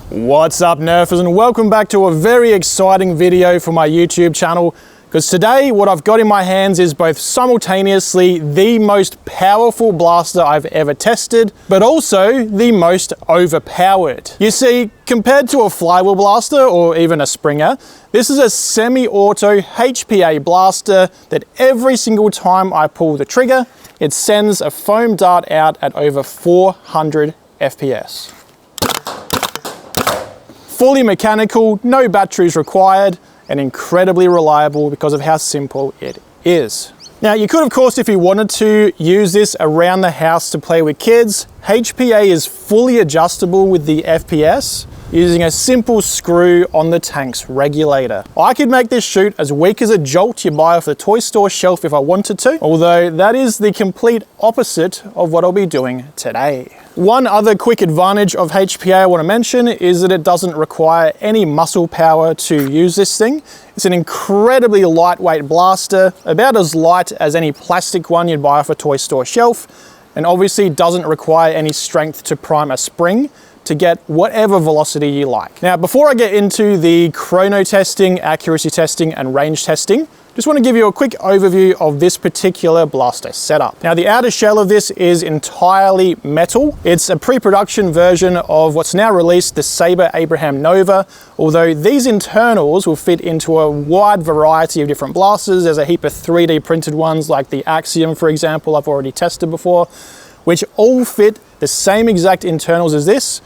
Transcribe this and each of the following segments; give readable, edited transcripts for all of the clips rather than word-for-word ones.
What's up, Nerfers, and welcome back to a very exciting video for my YouTube channel, because today what I've got in my hands is both simultaneously the most powerful blaster I've ever tested, but also the most overpowered. You see, compared to a flywheel blaster or even a Springer, this is a semi-auto HPA blaster that every single time I pull the trigger, it sends a foam dart out at over 400 FPS. Fully mechanical, no batteries required, and incredibly reliable because of how simple it is. Now, you could, of course, if you wanted to, use this around the house to play with kids. HPA is fully adjustable with the FPS using a simple screw on the tank's regulator. I could make this shoot as weak as a Jolt you buy off the toy store shelf if I wanted to, although that is the complete opposite of what I'll be doing today. One other quick advantage of HPA I want to mention is that it doesn't require any muscle power to use this thing. It's an incredibly lightweight blaster, about as light as any plastic one you'd buy off a toy store shelf, and obviously doesn't require any strength to prime a spring to get whatever velocity you like. Now, before I get into the chrono testing, accuracy testing, and range testing, just want to give you a quick overview of this particular blaster setup. Now, the outer shell of this is entirely metal. It's a pre-production version of what's now released, the Sabre Nova, although these internals will fit into a wide variety of different blasters. There's a heap of 3D printed ones like the Axiom, for example, I've already tested before, which all fit the same exact internals as this.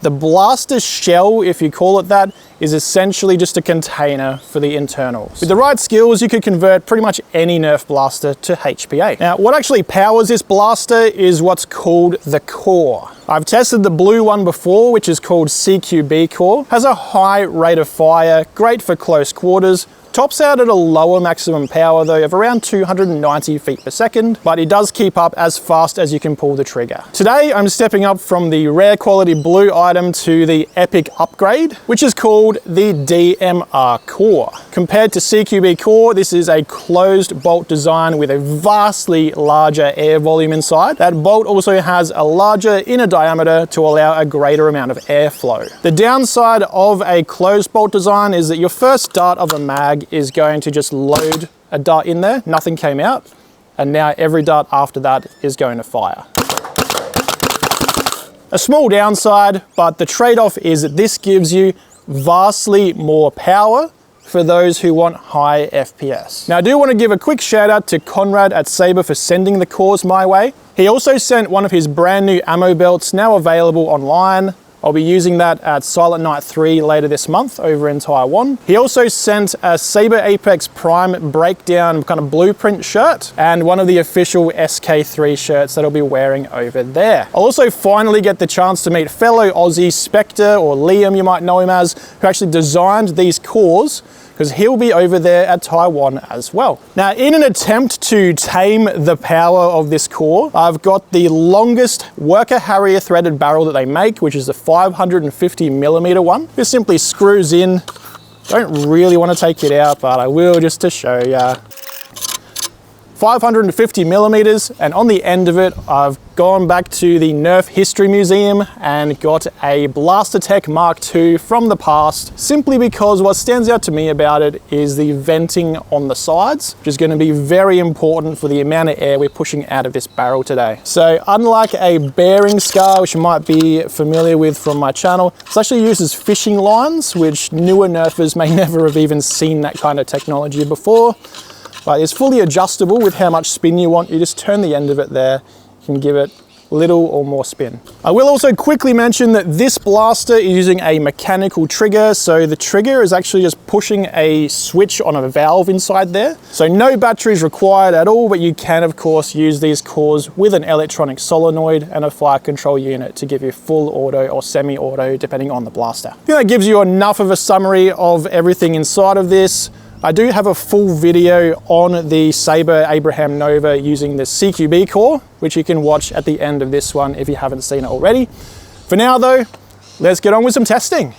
The blaster shell, if you call it that, is essentially just a container for the internals. With the right skills, you could convert pretty much any Nerf blaster to HPA. Now, what actually powers this blaster is what's called the core. I've tested the blue one before, which is called CQB Core. Has a high rate of fire, great for close quarters. Tops out at a lower maximum power though of around 290 feet per second, but it does keep up as fast as you can pull the trigger. Today, I'm stepping up from the rare quality blue item to the epic upgrade, which is called the DMR Core. Compared to CQB Core, this is a closed bolt design with a vastly larger air volume inside. That bolt also has a larger inner diameter to allow a greater amount of airflow. The downside of a closed bolt design is that your first dart of a mag is going to just load a dart in there, nothing came out, and now every dart after that is going to fire. A small downside, but the trade-off is that this gives you vastly more power for those who want high FPS. Now, I do want to give a quick shout out to Conrad at Sabre for sending the cores my way. He also sent one of his brand new ammo belts, now available online. I'll be using that at Silent Night 3 later this month over in Taiwan. He also sent a Sabre Apex Prime breakdown kind of blueprint shirt and one of the official SK3 shirts that I'll be wearing over there. I'll also finally get the chance to meet fellow Aussie Spectre, or Liam you might know him as, who actually designed these cores, because he'll be over there at Taiwan as well. Now, in an attempt to tame the power of this core, I've got the longest Worker Harrier threaded barrel that they make, which is the 550mm one. This simply screws in. Don't really want to take it out, but I will just to show ya. 550mm, and on the end of it, I've gone back to the Nerf History Museum and got a Blaster Tech Mark II from the past, simply because what stands out to me about it is the venting on the sides, which is going to be very important for the amount of air we're pushing out of this barrel today. So unlike a bearing scar, which you might be familiar with from my channel, this actually uses fishing lines, which newer Nerfers may never have even seen that kind of technology before. But it's fully adjustable with how much spin you want. You just turn the end of it there. You can give it little or more spin. I will also quickly mention that this blaster is using a mechanical trigger. So the trigger is actually just pushing a switch on a valve inside there. So no batteries required at all, but you can of course use these cores with an electronic solenoid and a fire control unit to give you full auto or semi-auto depending on the blaster. I think that gives you enough of a summary of everything inside of this. I do have a full video on the Sabre Nova using the CQB core, which you can watch at the end of this one if you haven't seen it already. For now though, let's get on with some testing.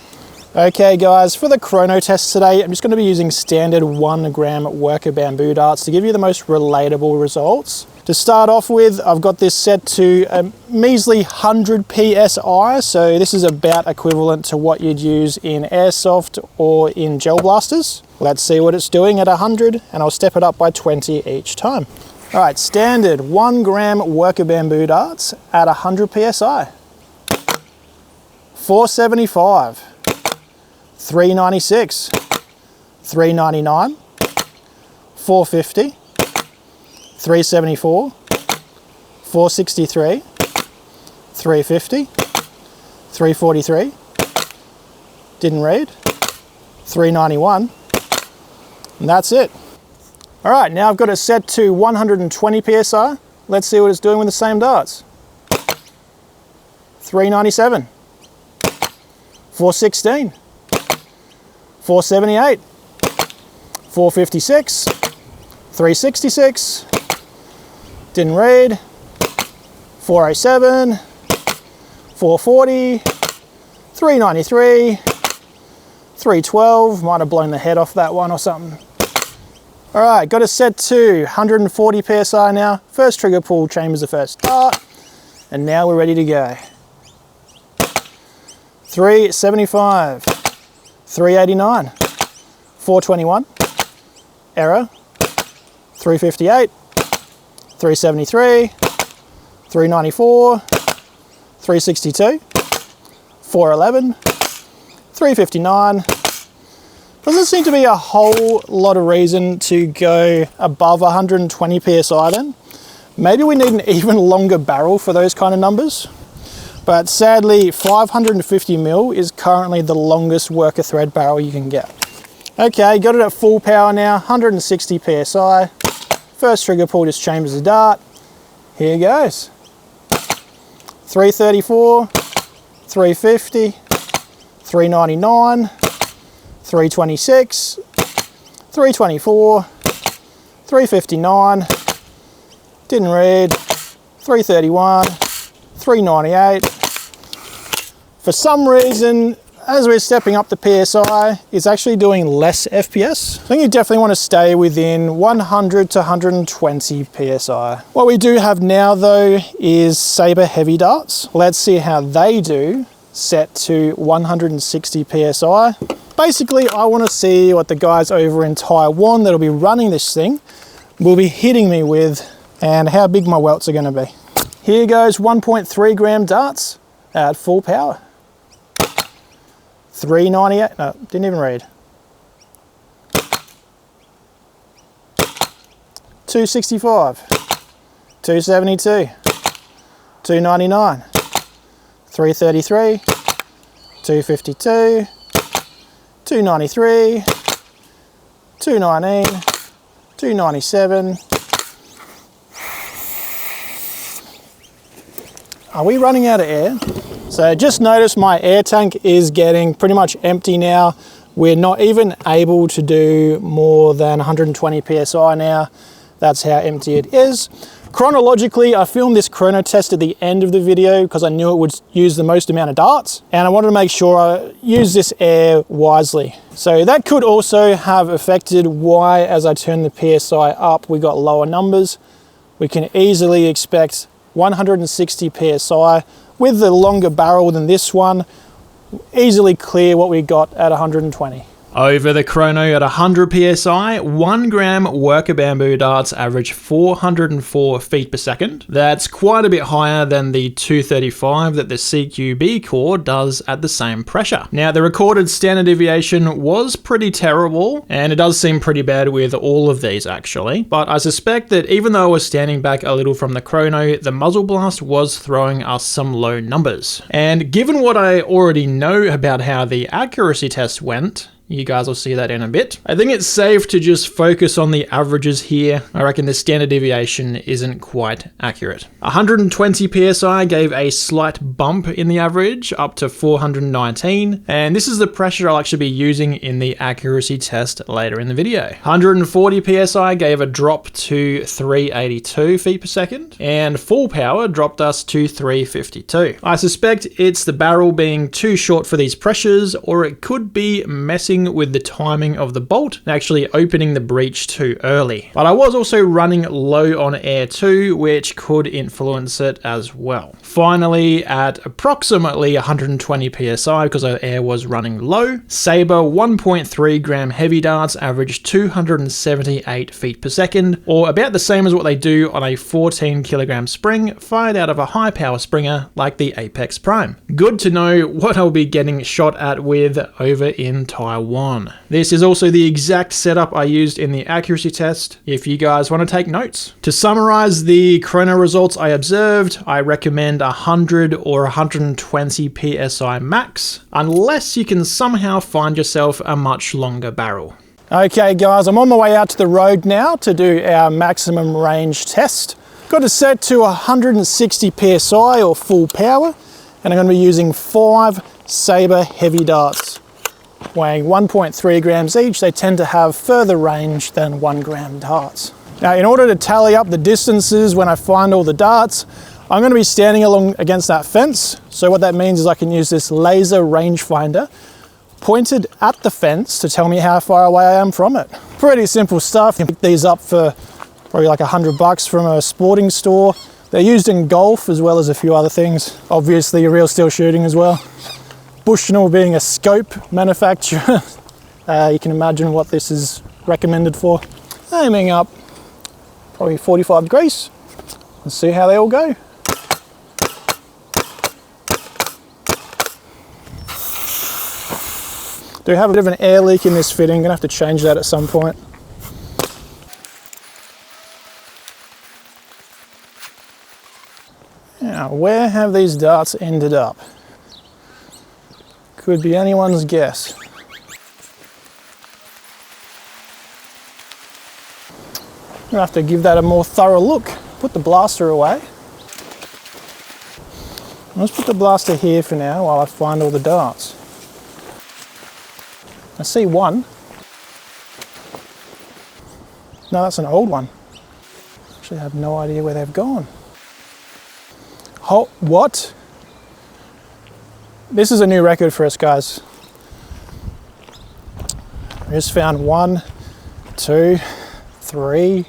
Okay guys, for the chrono test today, I'm just going to be using standard 1 gram worker bamboo darts to give you the most relatable results. To start off with, I've got this set to a measly 100 PSI, so this is about equivalent to what you'd use in airsoft or in gel blasters. Let's see what it's doing at 100, and I'll step it up by 20 each time. All right, standard 1 gram worker bamboo darts at 100 PSI. 475, 396, 399, 450, 374, 463, 350, 343, didn't read, 391, and that's it. All right, now I've got it set to 120 PSI. Let's see what it's doing with the same darts. 397, 416, 478, 456, 366, didn't read, 407, 440, 393, 312, might have blown the head off that one or something. All right, got it set to 140 PSI now. First trigger pull chambers the first dart, and now we're ready to go. 375, 389, 421, error, 358, 373, 394, 362, 411, 359. Doesn't seem to be a whole lot of reason to go above 120 PSI then. Maybe we need an even longer barrel for those kind of numbers. But sadly, 550 mil is currently the longest worker thread barrel you can get. Okay, got it at full power now, 160 PSI. First trigger pull just chambers the dart. Here goes. 334, 350, 399, 326, 324, 359, didn't read, 331, 398. For some reason, as we're stepping up the PSI, it's actually doing less FPS. I think you definitely want to stay within 100 to 120 PSI. What we do have now though is Sabre heavy darts. Let's see how they do set to 160 PSI. Basically, I want to see what the guys over in Taiwan that'll be running this thing will be hitting me with and how big my welts are going to be. Here goes 1.3 gram darts at full power. 398, no, didn't even read. 265, 272, 299, 333, 252, 293, 219, 297. Are we running out of air? So just notice my air tank is getting pretty much empty now. We're not even able to do more than 120 PSI now. That's how empty it is. Chronologically, I filmed this chrono test at the end of the video because I knew it would use the most amount of darts, and I wanted to make sure I use this air wisely. So that could also have affected why, as I turn the PSI up, we got lower numbers. We can easily expect 160 PSI with the longer barrel than this one, easily clear what we got at 120. Over the chrono at 100 PSI, 1 gram worker bamboo darts average 404 feet per second. That's quite a bit higher than the 235 that the CQB core does at the same pressure. Now, the recorded standard deviation was pretty terrible, and it does seem pretty bad with all of these actually, but I suspect that even though I was standing back a little from the chrono, the muzzle blast was throwing us some low numbers. And given what I already know about how the accuracy test went, you guys will see that in a bit. I think it's safe to just focus on the averages here. I reckon the standard deviation isn't quite accurate. 120 PSI gave a slight bump in the average up to 419, and this is the pressure I'll actually be using in the accuracy test later in the video. 140 PSI gave a drop to 382 feet per second, and full power dropped us to 352. I suspect it's the barrel being too short for these pressures, or it could be messing fiddling with the timing of the bolt and actually opening the breech too early. But I was also running low on air too, which could influence it as well. Finally, at approximately 120 psi, because our air was running low, Sabre 1.3 gram heavy darts averaged 278 feet per second, or about the same as what they do on a 14 kilogram spring fired out of a high power springer like the Apex Prime. Good to know what I'll be getting shot at with over in Taiwan. This is also the exact setup I used in the accuracy test if you guys want to take notes. To summarize the chrono results I observed, I recommend 100 or 120 psi max, unless you can somehow find yourself a much longer barrel. Okay guys, I'm on my way out to the road now to do our maximum range test. Got it set to 160 psi or full power, and I'm going to be using 5 Sabre heavy darts. Weighing 1.3 grams each, they tend to have further range than 1 gram darts. Now, in order to tally up the distances when I find all the darts, I'm going to be standing along against that fence. So what that means is I can use this laser rangefinder pointed at the fence to tell me how far away I am from it. Pretty simple stuff. You can pick these up for probably like $100 from a sporting store. They're used in golf as well as a few other things. Obviously real steel shooting as well. Bushnell being a scope manufacturer, you can imagine what this is recommended for. Aiming up probably 45 degrees. Let's see how they all go. Do have a bit of an air leak in this fitting, gonna have to change that at some point. Now, where have these darts ended up? Could be anyone's guess. I'm gonna have to give that a more thorough look. Put the blaster away. Let's put the blaster here for now while I find all the darts. I see one. No, that's an old one. Actually, I have no idea where they've gone. Oh, what? This is a new record for us, guys. I just found 1, 2, 3,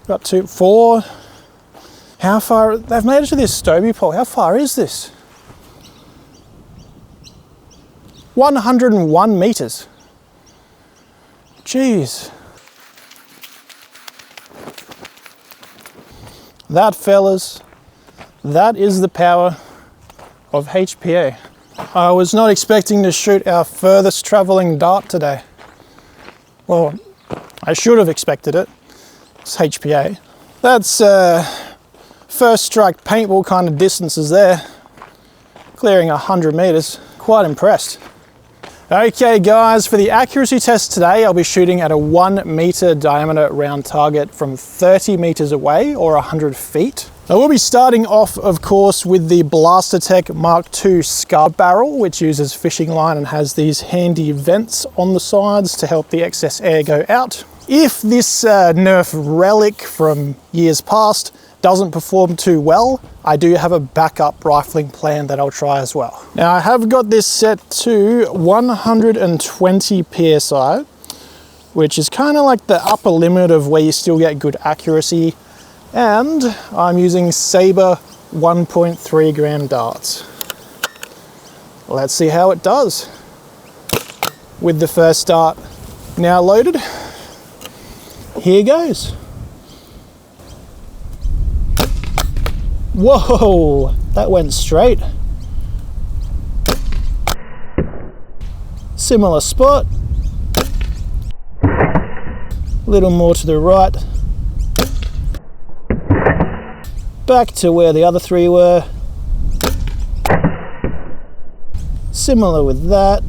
got 2, 4. How far? They've made it to this Stobie pole. How far is this? 101 meters. Jeez. That, fellas, that is the power of HPA. I was not expecting to shoot our furthest traveling dart today. Well, I should have expected it. It's HPA. That's first strike paintball kind of distances there. Clearing 100 meters. Quite impressed. Okay guys, for the accuracy test today, I'll be shooting at a 1 meter diameter round target from 30 meters away or 100 feet. I will be starting off, of course, with the Blastertech Mark II Scar barrel, which uses fishing line and has these handy vents on the sides to help the excess air go out. If this Nerf relic from years past doesn't perform too well, I do have a backup rifling plan that I'll try as well. Now, I have got this set to 120 psi, which is kind of like the upper limit of where you still get good accuracy. And I'm using Sabre 1.3 gram darts. Let's see how it does. With the first dart now loaded, here goes. Whoa, that went straight. Similar spot. A little more to the right. Back to where the other 3 were. Similar with that.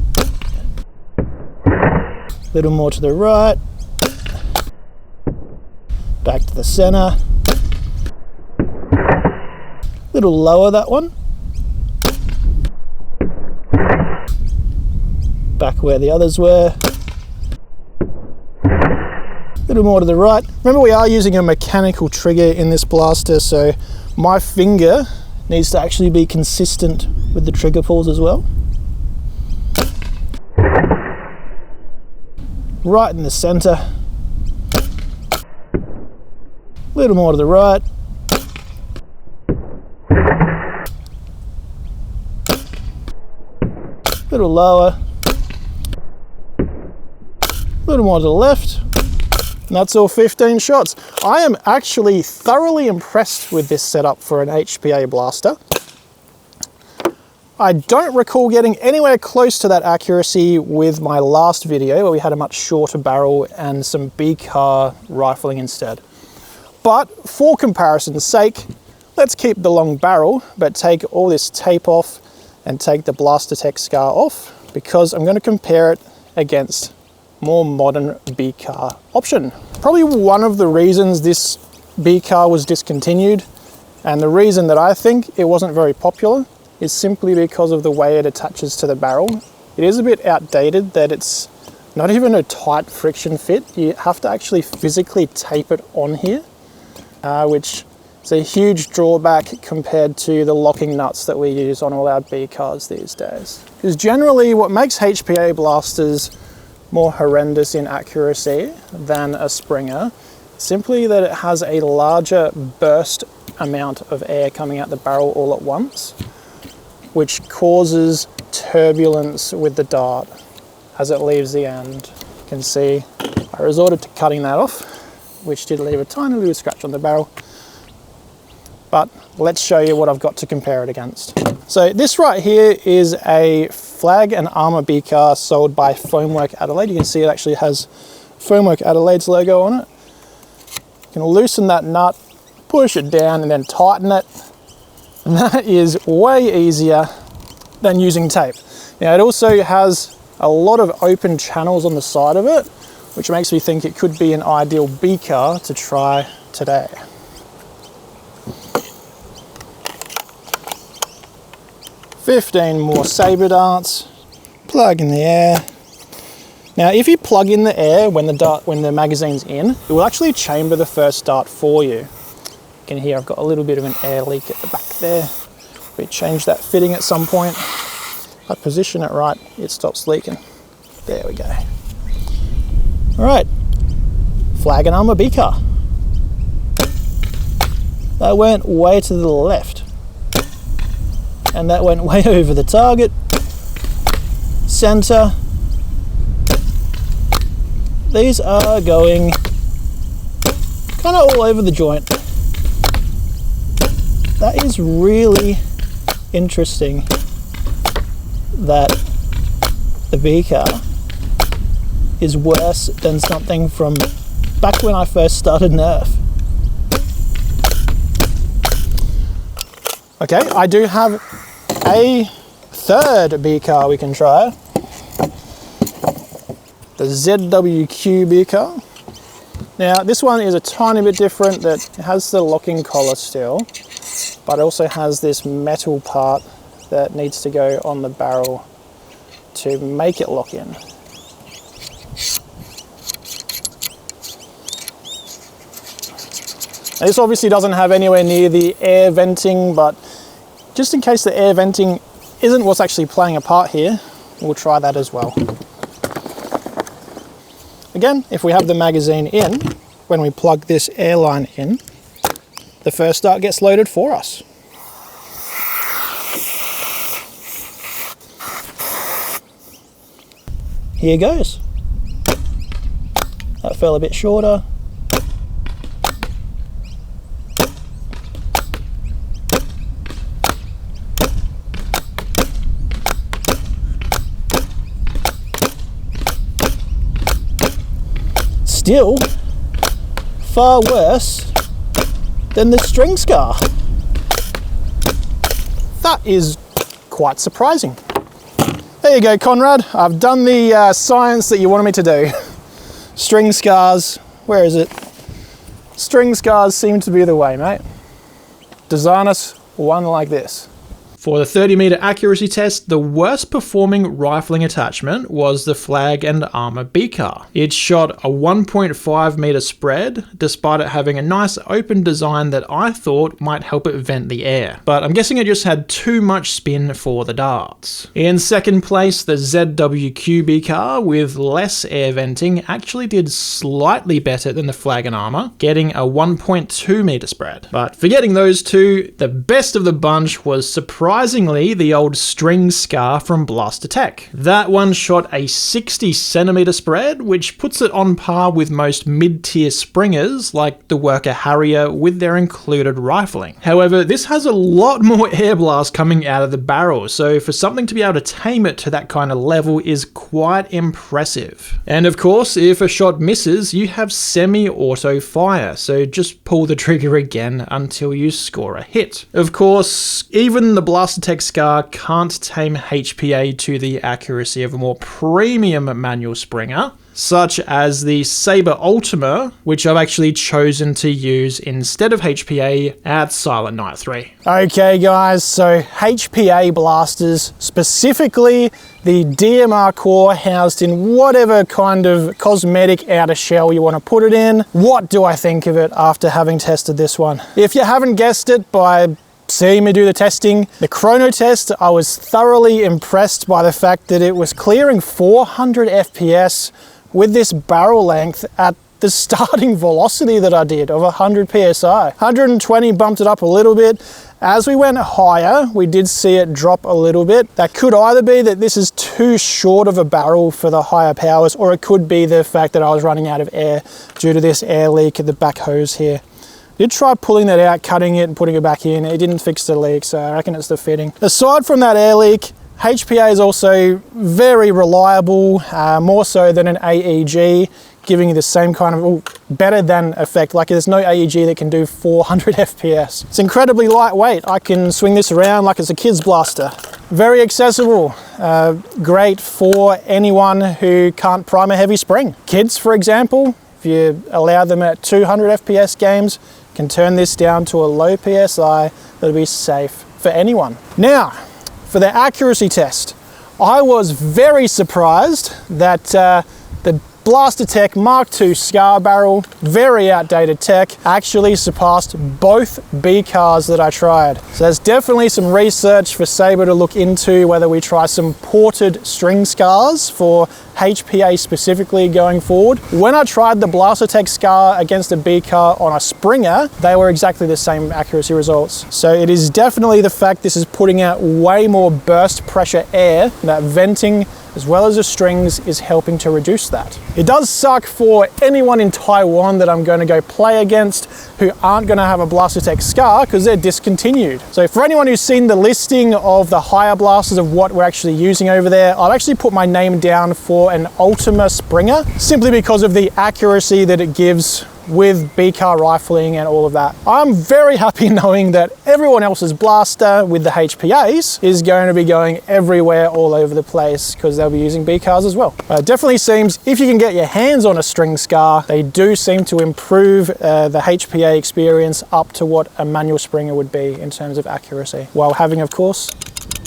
A little more to the right. Back to the center. A little lower, that one. Back where the others were. A little more to the right. Remember, we are using a mechanical trigger in this blaster, so my finger needs to actually be consistent with the trigger pulls as well. right in the center. A little more to the right. A little lower. A little more to the left. And that's all 15 shots. I am actually thoroughly impressed with this setup for an HPA blaster. I don't recall getting anywhere close to that accuracy with my last video where we had a much shorter barrel and some B-car rifling instead. But for comparison's sake, let's keep the long barrel, but take all this tape off and take the Blaster Tech scar off, because I'm going to compare it against more modern B-car option. Probably one of the reasons this B-car was discontinued, and the reason that I think it wasn't very popular, is simply because of the way it attaches to the barrel. It is a bit outdated that it's not even a tight friction fit. You have to actually physically tape it on here, which is a huge drawback compared to the locking nuts that we use on all our B cars these days. Because generally what makes HPA blasters more horrendous in accuracy than a Springer, simply that it has a larger burst amount of air coming out the barrel all at once, which causes turbulence with the dart as it leaves the end. You can see I resorted to cutting that off, which did leave a tiny little scratch on the barrel. But let's show you what I've got to compare it against. So this right here is a Flag and Armour B-car sold by Foamwork Adelaide. You can see it actually has Foamwork Adelaide's logo on it. You can loosen that nut, push it down and then tighten it. And that is way easier than using tape. Now it also has a lot of open channels on the side of it, which makes me think it could be an ideal B-car to try today. $15 more Sabre darts, plug in the air. Now if you plug in the air when the magazine's in, it will actually chamber the first dart for you. You can hear I've got a little bit of an air leak at the back there. We change that fitting at some point. If I position it right, it stops leaking. There we go. All right, Flag and Armour B-car. That went way to the left. And that went way over the target. Center. These are going kind of all over the joint. That is really interesting that the B-car is worse than something from back when I first started Nerf. Okay, I do have a third B-car we can try. The ZWQ B-car. Now this one is a tiny bit different, that it has the locking collar still, but it also has this metal part that needs to go on the barrel to make it lock in. Now, this obviously doesn't have anywhere near the air venting, but just in case the air venting isn't what's actually playing a part here, we'll try that as well. Again, if we have the magazine in, when we plug this air line in, the first dart gets loaded for us. Here goes. That fell a bit shorter. Still far worse than the string scar. That is quite surprising. There you go, Conrad. I've done the science that you wanted me to do. String scars, where is it? String scars seem to be the way, mate. Design us one like this. For the 30-meter accuracy test, the worst performing rifling attachment was the Flag and Armor B-Car. It shot a 1.5 meter spread, despite it having a nice open design that I thought might help it vent the air. But I'm guessing it just had too much spin for the darts. In second place, the ZWQ B-Car with less air venting actually did slightly better than the Flag and Armor, getting a 1.2 meter spread. But forgetting those two, the best of the bunch was surprisingly the old string scar from Blaster Tech. That one shot a 60 centimeter spread, which puts it on par with most mid-tier springers like the Worker Harrier with their included rifling. However, this has a lot more air blast coming out of the barrel, so for something to be able to tame it to that kind of level is quite impressive. And of course, if a shot misses, you have semi-auto fire, so just pull the trigger again until you score a hit. Of course, even the Blaster Tech Scar can't tame HPA to the accuracy of a more premium manual springer, such as the Sabre Ultima, which I've actually chosen to use instead of HPA at Silent Night 3. Okay guys, so HPA blasters, specifically the DMR core housed in whatever kind of cosmetic outer shell you want to put it in. What do I think of it after having tested this one? If you haven't guessed it by seeing me do the testing, the Chrono Test, I was thoroughly impressed by the fact that it was clearing 400 FPS with this barrel length at the starting velocity that I did of 100 PSI. 120 bumped it up a little bit. As we went higher, we did see it drop a little bit. That could either be that this is too short of a barrel for the higher powers, or it could be the fact that I was running out of air due to this air leak at the back hose here. Did try pulling that out, cutting it and putting it back in. It didn't fix the leak, so I reckon it's the fitting. Aside from that air leak, HPA is also very reliable, more so than an AEG, giving you the same kind of better than effect. Like there's no AEG that can do 400 FPS. It's incredibly lightweight. I can swing this around like it's a kid's blaster. Very accessible, great for anyone who can't prime a heavy spring. Kids, for example, if you allow them at 200 FPS games, can turn this down to a low PSI that'll be safe for anyone. Now, for the accuracy test, I was very surprised that the Blaster Tech Mark II Scar Barrel, very outdated tech, actually surpassed both B cars that I tried. So there's definitely some research for Sabre to look into, whether we try some ported string scars for HPA specifically going forward. When I tried the Blaster Tech Scar against a B car on a Springer, they were exactly the same accuracy results. So it is definitely the fact this is putting out way more burst pressure air, that venting as well as the strings is helping to reduce that. It does suck for anyone in Taiwan that I'm going to go play against who aren't going to have a Blaster Tech Scar because they're discontinued. So for anyone who's seen the listing of the higher blasters of what we're actually using over there, I've actually put my name down for an Ultima Springer simply because of the accuracy that it gives with B-car rifling and all of that. I'm very happy knowing that everyone else's blaster with the HPAs is going to be going everywhere all over the place because they'll be using B-cars as well. It definitely seems if you can get your hands on a string scar, they do seem to improve the HPA experience up to what a manual Springer would be in terms of accuracy, while having, of course,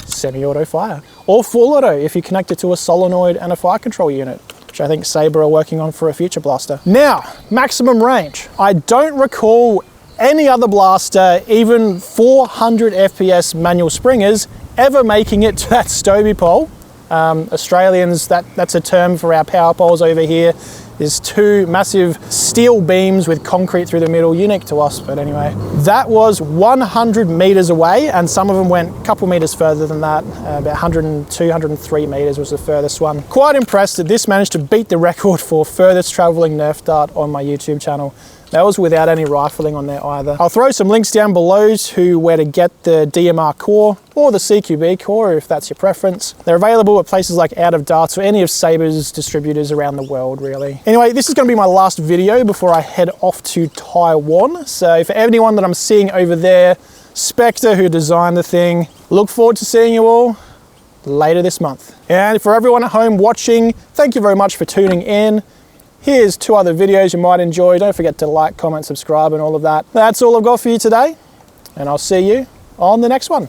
semi-auto fire, or full auto if you connect it to a solenoid and a fire control unit, which I think Sabre are working on for a future blaster. Now, maximum range. I don't recall any other blaster, even 400 FPS manual Springers, ever making it to that Stobie pole. Australians, that's a term for our power poles over here. There's two massive steel beams with concrete through the middle, unique to us, but anyway. That was 100 meters away, and some of them went a couple meters further than that. About 102, 103 meters was the furthest one. Quite impressed that this managed to beat the record for furthest traveling Nerf dart on my YouTube channel. That was without any rifling on there either. I'll throw some links down below to where to get the DMR Core or the CQB Core if that's your preference. They're available at places like Out of Darts or any of Sabre's distributors around the world, really. Anyway, this is going to be my last video before I head off to Taiwan. So for anyone that I'm seeing over there, Spectre, who designed the thing, look forward to seeing you all later this month. And for everyone at home watching, thank you very much for tuning in. Here's 2 other videos you might enjoy. Don't forget to like, comment, subscribe, and all of that. That's all I've got for you today, and I'll see you on the next one.